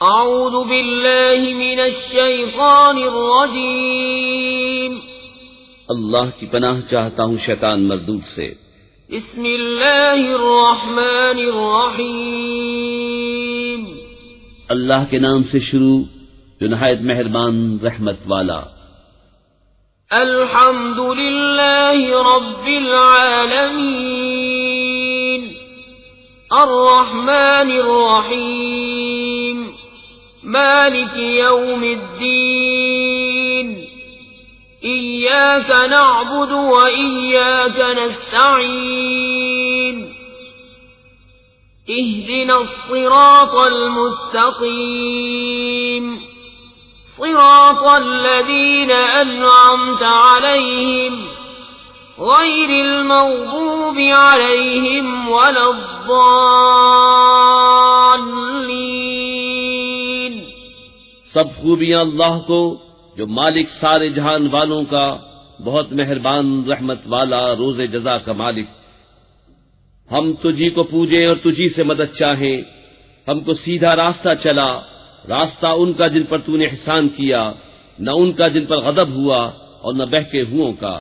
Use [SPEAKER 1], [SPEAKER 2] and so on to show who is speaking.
[SPEAKER 1] اعوذ باللہ من الشیطان الرجیم
[SPEAKER 2] اللہ کی پناہ چاہتا ہوں شیطان مردود سے۔
[SPEAKER 1] بسم اللہ الرحمن الرحیم
[SPEAKER 2] اللہ کے نام سے شروع جو نہایت مہربان رحمت والا۔
[SPEAKER 1] الحمد للہ رب العالمین الرحمن الرحیم مالک یوم الدین ایاک نعبد و ایاک نستعین اہدنا الصراط المستقیم صراط الذین انعمت علیہم غیر المغضوب علیہم ولا الضالین۔
[SPEAKER 2] سب خوبیاں اللہ کو جو مالک سارے جہان والوں کا، بہت مہربان رحمت والا، روز جزا کا مالک۔ ہم تجھی کو پوجیں اور تجھی سے مدد چاہیں، ہم کو سیدھا راستہ چلا، راستہ ان کا جن پر تو نے احسان کیا، نہ ان کا جن پر غضب ہوا اور نہ بہکے ہوئوں کا۔